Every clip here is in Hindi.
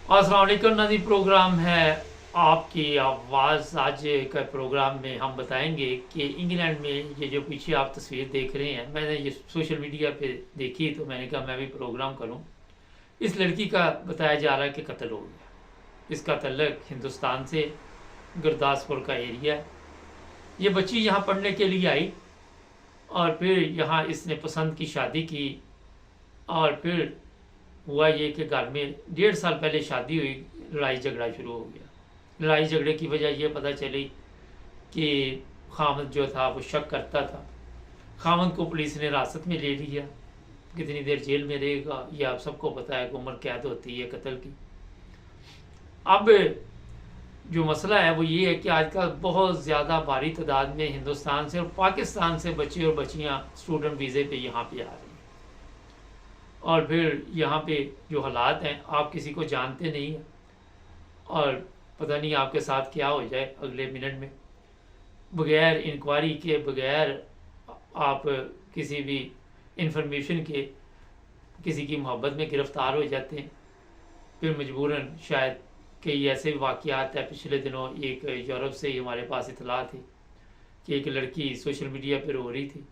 अस्सलाम वालेकुम नाज़रीन, प्रोग्राम है आपकी आवाज़। आज का प्रोग्राम में हम बताएंगे कि इंग्लैंड में ये जो पीछे आप तस्वीर देख रहे हैं, मैंने ये सोशल मीडिया पे देखी तो मैंने कहा मैं भी प्रोग्राम करूं। इस लड़की का बताया जा रहा है कि कत्ल हो गया। इसका तल्लक हिंदुस्तान से, गुरदासपुर का एरिया है। ये बच्ची यहाँ पढ़ने के लिए आई और फिर यहाँ इसने पसंद की शादी की और फिर हुआ ये कि घर में 1.5 साल पहले शादी हुई, लड़ाई झगड़ा शुरू हो गया। लड़ाई झगड़े की वजह ये पता चली कि खामद जो था वो शक करता था। खामद को पुलिस ने हिरासत में ले लिया। कितनी देर जेल में रहेगा ये आप सबको पता है, उम्र कैद होती है कत्ल की। अब जो मसला है वो ये है कि आजकल बहुत ज़्यादा भारी तादाद में हिंदुस्तान से और पाकिस्तान से बच्चे और बच्चियाँ स्टूडेंट वीज़े पे यहाँ पे आ रहे हैं। और फिर यहाँ पे जो हालात हैं, आप किसी को जानते नहीं हैं और पता नहीं आपके साथ क्या हो जाए अगले मिनट में। बगैर इंक्वायरी के, बगैर आप किसी भी इंफॉर्मेशन के किसी की मोहब्बत में गिरफ्तार हो जाते हैं। फिर मजबूरन शायद कई ऐसे वाक़यात है। पिछले दिनों एक यूरोप से ही हमारे पास इतला थी कि एक लड़की सोशल मीडिया पर रो रही थी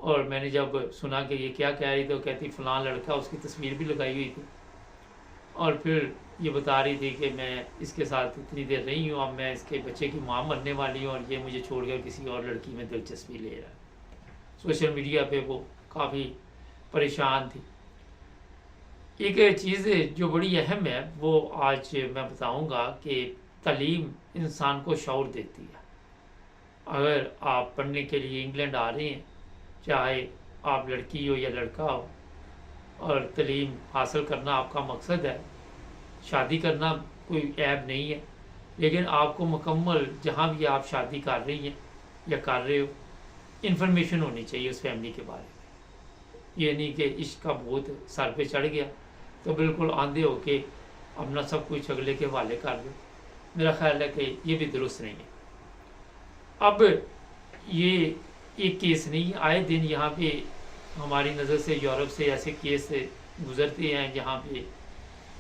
और मैंने जब सुना कि ये क्या कह रही तो कहती फ़लाँ लड़का, उसकी तस्वीर भी लगाई हुई थी और फिर ये बता रही थी कि मैं इसके साथ इतनी देर रही हूँ, अब मैं इसके बच्चे की माँ बनने वाली हूँ और ये मुझे छोड़कर किसी और लड़की में दिलचस्पी ले रहा है। सोशल मीडिया पे वो काफ़ी परेशान थी। एक चीज़ जो बड़ी अहम है वो आज मैं बताऊँगा कि तालीम इंसान को शऊर देती है। अगर आप पढ़ने के लिए इंग्लैंड आ रहे हैं, चाहे आप लड़की हो या लड़का हो, और तालीम हासिल करना आपका मकसद है, शादी करना कोई ऐब नहीं है, लेकिन आपको मुकम्मल जहाँ भी आप शादी कर रही हैं या कर रहे हो, इन्फॉर्मेशन होनी चाहिए उस फैमिली के बारे में। ये नहीं कि इश्क का भूत सर पे चढ़ गया तो बिल्कुल आंधे हो के अपना सब कुछ अगले के हवाले कर दो। मेरा ख्याल है कि ये भी दुरुस्त नहीं है। अब ये एक केस नहीं, आए दिन यहाँ पे हमारी नज़र से यूरोप से ऐसे केस गुजरते हैं जहाँ पे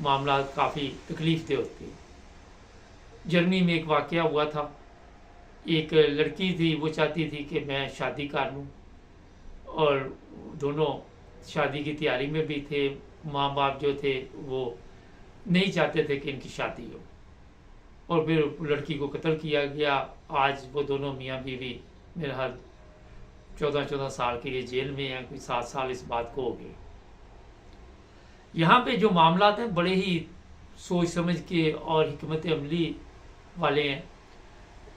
मामला काफ़ी तकलीफ दे होते हैं। जर्मनी में एक वाक़या हुआ था। एक लड़की थी, वो चाहती थी कि मैं शादी कर लूँ और दोनों शादी की तैयारी में भी थे। माँ बाप जो थे वो नहीं चाहते थे कि इनकी शादी हो और फिर लड़की को कत्ल किया गया। आज वो दोनों मियाँ बीवी मेरे हाल 14-14 साल के लिए जेल में हैं, कोई 7 साल इस बात को हो गए। यहाँ पे जो मामला हैं बड़े ही सोच समझ के और हिकमत अमली वाले हैं,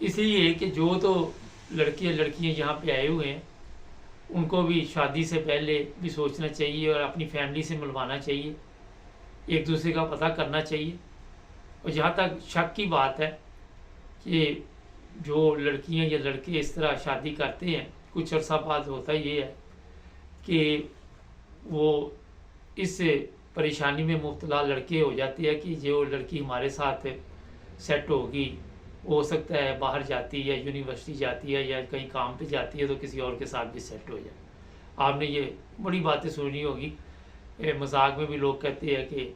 इसलिए कि जो तो लड़के लड़कियाँ यहाँ पे आए हुए हैं उनको भी शादी से पहले भी सोचना चाहिए और अपनी फैमिली से मिलवाना चाहिए, एक दूसरे का पता करना चाहिए। और जहाँ तक शक की बात है कि जो लड़कियाँ या लड़के इस तरह शादी करते हैं, कुछ अर्सा बाद होता ये है कि वो इस परेशानी में मुब्तला लड़के हो जाते हैं कि जो लड़की हमारे साथ सेट होगी, हो सकता है बाहर जाती है, यूनिवर्सिटी जाती है या कहीं काम पे जाती है तो किसी और के साथ भी सेट हो जाए। आपने ये बड़ी बातें सुनी होगी, मजाक में भी लोग कहते हैं कि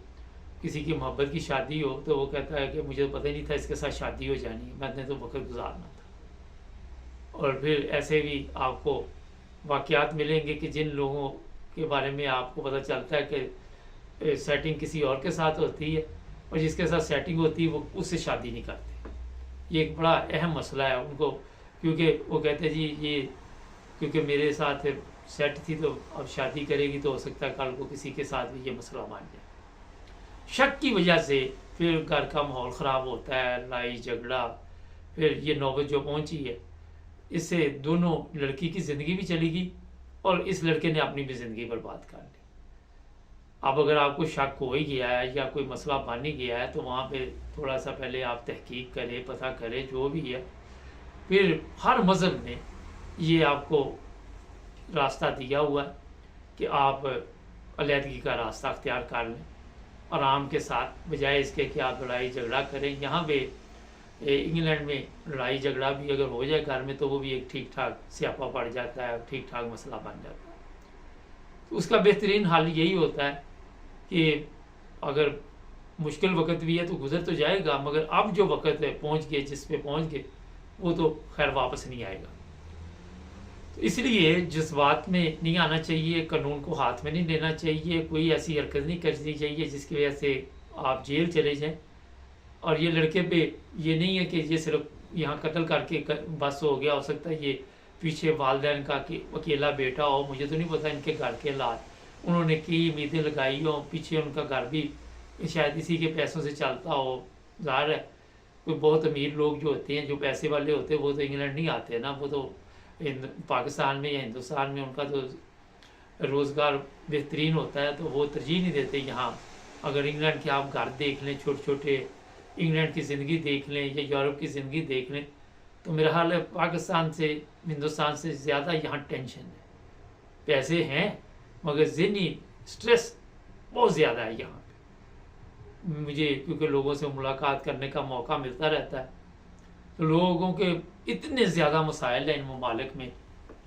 किसी की मोहब्बत की शादी हो तो वो कहता है कि मुझे तो पता ही नहीं था इसके साथ शादी हो जानी है, मैंने तो वक्त गुजारना था। और फिर ऐसे भी आपको वाक़यात मिलेंगे कि जिन लोगों के बारे में आपको पता चलता है कि सेटिंग किसी और के साथ होती है और जिसके साथ सेटिंग होती है वो उससे शादी नहीं करते। ये एक बड़ा अहम मसला है उनको, क्योंकि वो कहते हैं जी ये क्योंकि मेरे साथ सेट थी तो अब शादी करेगी तो हो सकता है कल को किसी के साथ भी ये मसला बन जाए। शक की वजह से फिर घर का माहौल ख़राब होता है, लड़ाई झगड़ा, फिर ये नौबत जो पहुंची है इससे दोनों लड़की की ज़िंदगी भी चली गई और इस लड़के ने अपनी भी ज़िंदगी बर्बाद कर ली। अब अगर आपको शक हो ही गया है या कोई मसला बन ही गया है तो वहाँ पे थोड़ा सा पहले आप तहकीक करें, पता करें जो भी है। फिर हर मज़हब ने ये आपको रास्ता दिया हुआ है कि आप अलहदगी का रास्ता अख्तियार कर लें आराम के साथ, बजाय इसके कि आप लड़ाई झगड़ा करें। यहाँ पे इंग्लैंड में लड़ाई झगड़ा भी अगर हो जाए घर में तो वो भी एक ठीक ठाक स्यापा पड़ जाता है, ठीक ठाक मसला बन जाता है। तो उसका बेहतरीन हल यही होता है कि अगर मुश्किल वक्त भी है तो गुजर तो जाएगा, मगर अब जो वक्त है पहुंच गए, जिस पे पहुंच गए, वो तो खैर वापस नहीं आएगा। तो इसलिए जज्बात में नहीं आना चाहिए, कानून को हाथ में नहीं लेना चाहिए, कोई ऐसी हरकत नहीं करनी चाहिए जिसकी वजह से आप जेल चले जाएं। और ये लड़के पे ये नहीं है कि ये सिर्फ यहाँ कत्ल करके बस हो गया, हो सकता है ये पीछे वालदैन का कि अकेला बेटा हो, मुझे तो नहीं पता इनके घर के हालात, उन्होंने कई उम्मीदें लगाई हो, पीछे उनका घर भी शायद इसी के पैसों से चलता हो। ज़ाहिर है कोई बहुत अमीर लोग जो होते हैं, जो पैसे वाले होते हैं, वो तो इंग्लैंड नहीं आते ना, वो तो पाकिस्तान में या हिंदुस्तान में उनका तो रोज़गार बेहतरीन होता है, तो वो तरजीह नहीं देते यहाँ। अगर इंग्लैंड के आप घर देख लें, छोटे छोटे इंग्लैंड की ज़िंदगी देख लें या यूरोप की ज़िंदगी देख लें, तो मेरा हाल है पाकिस्तान से, हिंदुस्तान से ज़्यादा यहाँ टेंशन है। पैसे हैं मगर ज़हनी स्ट्रेस बहुत ज़्यादा है यहाँ पे। मुझे क्योंकि लोगों से मुलाकात करने का मौका मिलता रहता है, तो लोगों के इतने ज़्यादा मसाइल हैं इन ममालिक में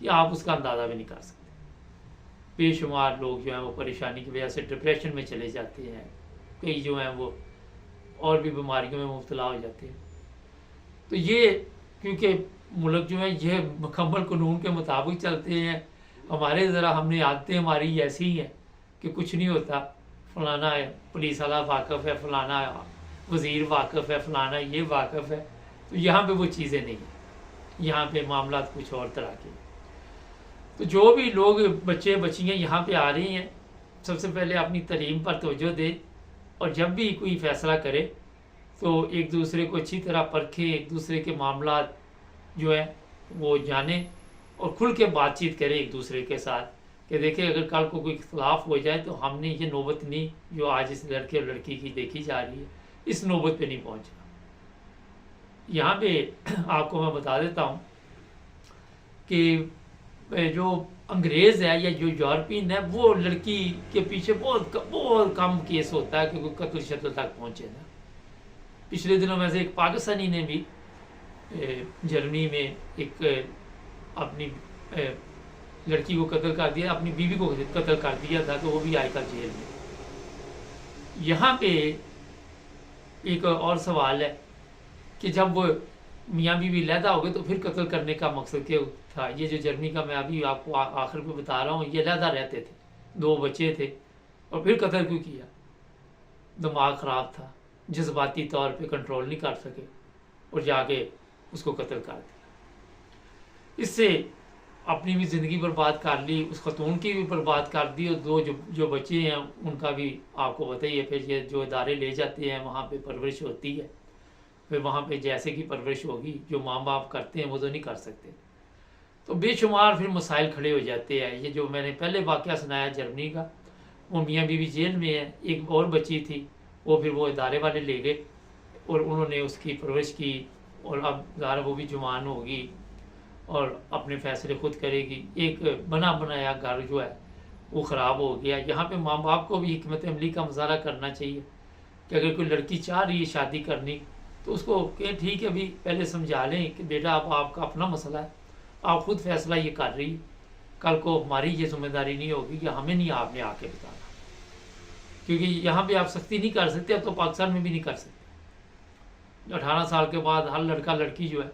कि आप उसका अंदाज़ा भी नहीं कर सकते। बेशुमार लोग जो हैं वो परेशानी की वजह से डिप्रेशन में चले जाते हैं, कई जो हैं वो और भी बीमारियों में मुब्तला हो जाते हैं। तो ये क्योंकि मुल्क जो है ये मुकम्मल कानून के मुताबिक चलते हैं, हमारे ज़रा हमने आदतें हमारी ऐसी ही हैं कि कुछ नहीं होता, फलाना है पुलिस वाला वाकफ़ है, फलाना वज़ीर वाकफ़ है, फलाना ये वाकफ़ है। तो यहाँ पे वो चीज़ें नहीं हैं, यहाँ पे मामला कुछ और तरह के। तो जो भी लोग बच्चे बच्चियाँ यहाँ पे आ रही हैं, सबसे पहले अपनी तालीम पर तवज्जो दें, और जब भी कोई फ़ैसला करे तो एक दूसरे को अच्छी तरह परखें, एक दूसरे के मामला जो है वो जाने और खुल के बातचीत करें एक दूसरे के साथ कि देखें अगर कल को कोई इख्तलाफ हो जाए तो हमने ये नौबत नहीं जो आज इस लड़के और लड़की की देखी जा रही है, इस नौबत पे नहीं पहुंचना। यहाँ पे आपको मैं बता देता हूँ कि जो अंग्रेज़ है या जो यूरोपियन है, वो लड़की के पीछे बहुत कम केस होता है कि कोई कत्ल शत्ल तक पहुँचे ना। पिछले दिनों में से एक पाकिस्तानी ने भी जर्मनी में एक अपनी लड़की को कत्ल कर दिया, अपनी बीवी को कत्ल कर दिया था, तो वो भी आएगा जेल में। यहाँ पे एक और सवाल है कि जब वो मियाँ बीवी लैदा हो गए तो फिर कत्ल करने का मकसद क्या था। ये जो जर्मनी का मैं अभी आपको आखिर पे बता रहा हूँ, ये लैदा रहते थे, 2 बच्चे थे, और फिर कत्ल क्यों किया? दिमाग ख़राब था, जज्बाती तौर पे कंट्रोल नहीं कर सके और जाके उसको कत्ल कर दिया। इससे अपनी भी ज़िंदगी बर्बाद कर ली, उस खतून की भी बर्बाद कर दी, और 2 जो बच्चे हैं उनका भी आपको बताइए। फिर ये जो इदारे ले जाते हैं वहाँ पे परवरिश होती है, फिर वहाँ पे जैसे की परवरिश होगी जो माँ बाप करते हैं वो तो नहीं कर सकते, तो बेशुमार फिर मसाइल खड़े हो जाते हैं। ये जो मैंने पहले वाक़या सुनाया जर्मनी का, वो मियाँ बीवी जेल में है, एक और बच्ची थी, वो फिर वो इदारे वाले ले गए और उन्होंने उसकी परवरिश की, और अब ज़ाहिर वो भी जवान होगी और अपने फ़ैसले खुद करेगी। एक बना बनाया घर जो है वो ख़राब हो गया। यहाँ पे माँ बाप को भी हिकमत अमली का मुजाहरा करना चाहिए कि अगर कोई लड़की चाह रही है शादी करनी तो उसको कहें ठीक है, अभी पहले समझा लें कि बेटा अब आपका अपना मसला है, आप खुद फैसला ये कर रही है, कल को हमारी ये जिम्मेदारी नहीं होगी कि हमें नहीं आपने आके बताना, क्योंकि यहाँ पे आप सख्ती नहीं कर सकते, अब तो पाकिस्तान में भी नहीं कर सकते। 18 साल के बाद हर लड़का लड़की जो है,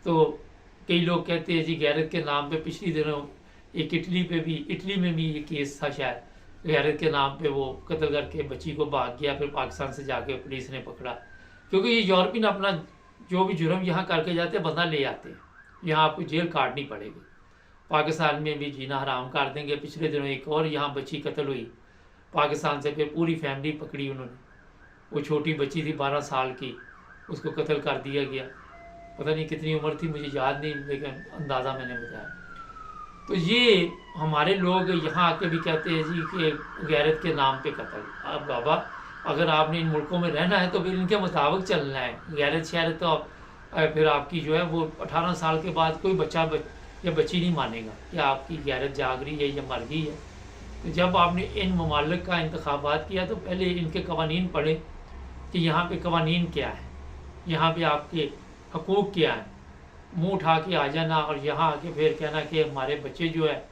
तो कई लोग कहते हैं जी गैरत के नाम पे, पिछली दिनों एक इटली में भी ये केस था शायद, गैरत के नाम पे वो कत्ल करके बच्ची को भाग गया, फिर पाकिस्तान से जाके पुलिस ने पकड़ा, क्योंकि ये यूरोपियन अपना जो भी जुर्म यहाँ करके जाते हैं बंदा ले आते हैं, यहाँ आपको जेल काटनी पड़ेगी, पाकिस्तान में भी जीना हराम कर देंगे। पिछले दिनों एक और यहाँ बच्ची कत्ल हुई पाकिस्तान से, फिर पूरी फैमिली पकड़ी उन्होंने, वो छोटी बच्ची थी 12 साल की, उसको कत्ल कर दिया गया, पता नहीं कितनी उम्र थी मुझे याद नहीं, लेकिन अंदाज़ा मैंने बताया। तो ये हमारे लोग यहाँ आके भी कहते हैं जी कि गैरत के नाम पे कत्ल। अब बाबा अगर आपने इन मुल्कों में रहना है तो फिर इनके मुताबिक चलना है। गैरत शहरत तो फिर आपकी जो है वो 18 साल के बाद कोई बच्चा या बच्ची नहीं मानेगा कि आपकी गैरत जाग रही है या मर गई है। तो जब आपने इन ममालिक का इंतखाबात किया तो पहले इनके कवानीन पढ़े कि यहाँ पे कवानीन क्या है, यहाँ पे आपके हकूक़ क्या है। मुँह उठा के आ जाना और यहाँ आके फिर कहना कि हमारे बच्चे जो है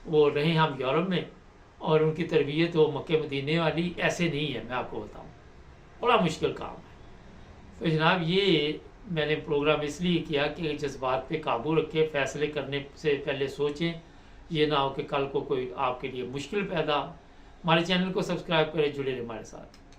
वो रहे हम यूरोप में और उनकी तरबियत वो मक्के मदीने वाली, ऐसे नहीं है। मैं आपको बताऊँ बड़ा मुश्किल काम है। तो जनाब ये मैंने प्रोग्राम इसलिए किया कि जज्बात पे काबू रखें, फ़ैसले करने से पहले सोचें, ये ना हो कि कल को कोई आपके लिए मुश्किल पैदा हो। हमारे चैनल को सब्सक्राइब करें, जुड़े रहे हमारे साथ।